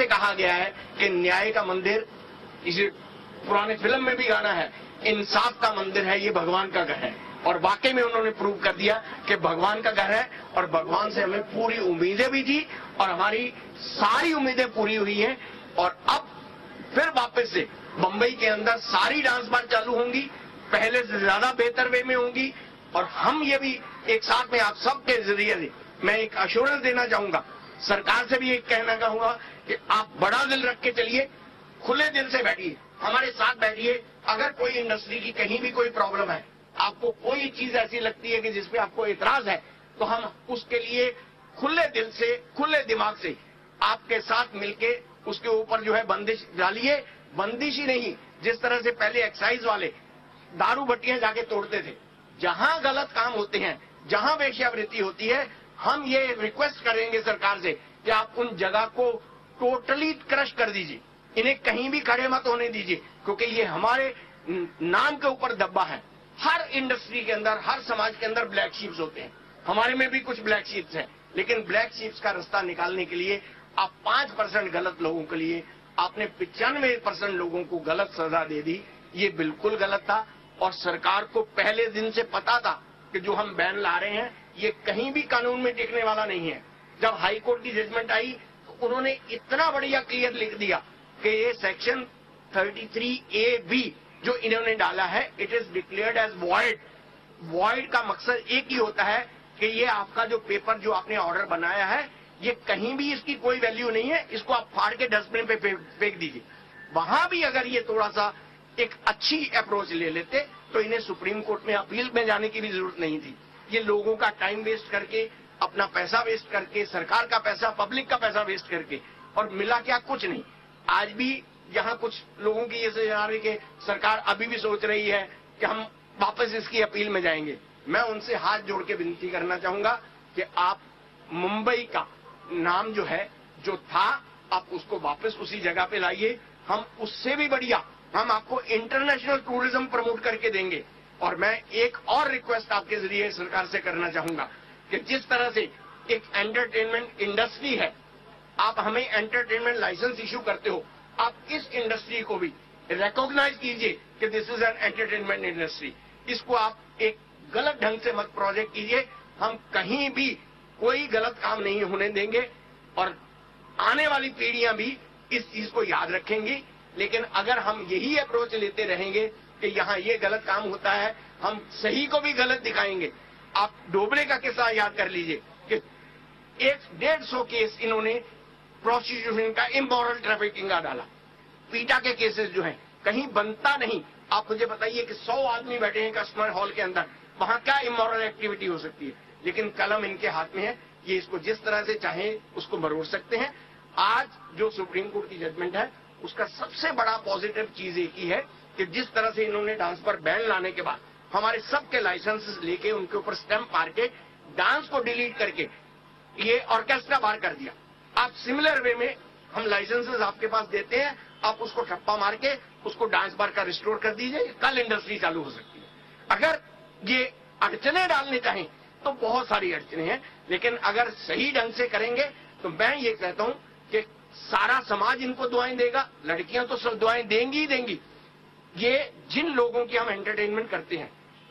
से कहा गया है कि न्याय का मंदिर, इस पुराने फिल्म में भी गाना है, इंसाफ का मंदिर है, ये भगवान का घर है। और वाकई में उन्होंने प्रूव कर दिया कि भगवान का घर है और भगवान से हमें पूरी उम्मीदें भी थी और हमारी सारी उम्मीदें पूरी हुई हैं। और अब फिर वापस से बंबई के अंदर सारी डांस बार चालू होंगी, पहले से ज्यादा बेहतर वे में होंगी। और हम ये भी एक साथ में आप सबके जरिए से मैं एक अश्योरेंस देना चाहूंगा, सरकार से भी एक कहना चाहूंगा कि आप बड़ा दिल रख के चलिए, खुले दिल से बैठिए, हमारे साथ बैठिए। अगर कोई इंडस्ट्री की कहीं भी कोई प्रॉब्लम है, आपको कोई चीज ऐसी लगती है कि जिसपे आपको एतराज है, तो हम उसके लिए खुले दिल से, खुले दिमाग से आपके साथ मिलके उसके ऊपर जो है बंदिश डालिए। बंदिश ही नहीं, जिस तरह से पहले एक्साइज वाले दारू भट्टियां जाके तोड़ते थे, जहां गलत काम होते हैं, जहां वेश्यावृत्ति होती है, हम ये रिक्वेस्ट करेंगे सरकार से कि आप उन जगह को टोटली क्रश कर दीजिए, इन्हें कहीं भी खड़े मत होने दीजिए, क्योंकि ये हमारे नाम के ऊपर दब्बा है। हर इंडस्ट्री के अंदर, हर समाज के अंदर ब्लैक शीप्स होते हैं, हमारे में भी कुछ ब्लैक शीप्स हैं, लेकिन ब्लैक शीप्स का रास्ता निकालने के लिए आप 5% गलत लोगों के लिए आपने 95% लोगों को गलत सजा दे दी, ये बिल्कुल गलत था। और सरकार को पहले दिन से पता था कि जो हम बैन ला रहे हैं ये कहीं भी कानून में टिकने वाला नहीं है। जब हाई कोर्ट की जजमेंट आई तो उन्होंने इतना बढ़िया क्लियर लिख दिया कि ये सेक्शन 33A(b) जो इन्होंने डाला है, it is declared as void. Void का मकसद एक ही होता है कि ये आपका जो पेपर जो आपने ऑर्डर बनाया है, ये कहीं भी इसकी कोई वैल्यू नहीं है, इसको आप फाड़ के डस्टबिन पे फेंक दीजिए। वहां भी अगर ये थोड़ा सा एक अच्छी अप्रोच ले लेते तो इन्हें सुप्रीम कोर्ट में अपील में जाने की भी जरूरत नहीं थी। ये लोगों का टाइम वेस्ट करके, अपना पैसा वेस्ट करके, सरकार का पैसा, पब्लिक का पैसा वेस्ट करके, और मिला क्या, कुछ नहीं। आज भी यहाँ कुछ लोगों की ये सोच आ रही कि सरकार अभी भी सोच रही है कि हम वापस इसकी अपील में जाएंगे। मैं उनसे हाथ जोड़ के विनती करना चाहूंगा कि आप मुंबई का नाम जो है, जो था, आप उसको वापस उसी जगह पे लाइए। हम उससे भी बढ़िया हम आपको इंटरनेशनल टूरिज्म प्रमोट करके देंगे। और मैं एक और रिक्वेस्ट आपके जरिए सरकार से करना चाहूंगा कि जिस तरह से एक एंटरटेनमेंट इंडस्ट्री है, आप हमें एंटरटेनमेंट लाइसेंस इश्यू करते हो, आप इस इंडस्ट्री को भी रिकॉग्नाइज कीजिए कि this is an entertainment industry. इसको आप एक गलत ढंग से मत प्रोजेक्ट कीजिए। हम कहीं भी कोई गलत काम नहीं होने देंगे और आने वाली पीढ़ियां भी इस चीज को याद रखेंगी। लेकिन अगर हम यही अप्रोच लेते रहेंगे कि यहाँ ये गलत काम होता है, हम सही को भी गलत दिखाएंगे। आप डोबरे का किस्सा याद कर लीजिए कि 150 केस इन्होंने प्रोस्टिट्यूशन का, इमोरल ट्रैफिकिंग का डाला। पीटा के केसेस जो हैं कहीं बनता नहीं। आप मुझे बताइए कि 100 आदमी बैठे हैं कस्टमर हॉल के अंदर, वहां क्या इमोरल एक्टिविटी हो सकती है? लेकिन कलम इनके हाथ में है, ये इसको जिस तरह से चाहे उसको मरोड़ सकते हैं। आज जो सुप्रीम कोर्ट की जजमेंट है, उसका सबसे बड़ा पॉजिटिव चीज एक ही है कि जिस तरह से इन्होंने डांस पर बैन लाने के बाद हमारे सबके लाइसेंसेस लेके उनके ऊपर स्टैंप मार के डांस को डिलीट करके ये ऑर्केस्ट्रा बार कर दिया। आप सिमिलर वे में हम लाइसेंसेस आपके पास देते हैं, आप उसको ठप्पा मार के उसको डांस बार का रिस्टोर कर दीजिए, कल इंडस्ट्री चालू हो सकती है। अगर ये अड़चने डालने चाहें तो बहुत सारी अड़चने हैं, लेकिन अगर सही ढंग से करेंगे तो मैं ये कहता हूं कि सारा समाज इनको दुआएं देगा। लड़कियां तो सब दुआएं देंगी ही देंगी। ये जिन लोगों की हम एंटरटेनमेंट करते हैं,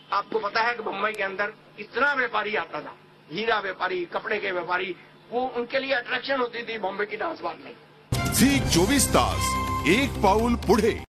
आपको पता है कि मुंबई के अंदर इतना व्यापारी आता था, हीरा व्यापारी, कपड़े के व्यापारी, वो उनके लिए अट्रैक्शन होती थी बॉम्बे की डांस बार में। झी 24 तास, एक पाऊल पुढे।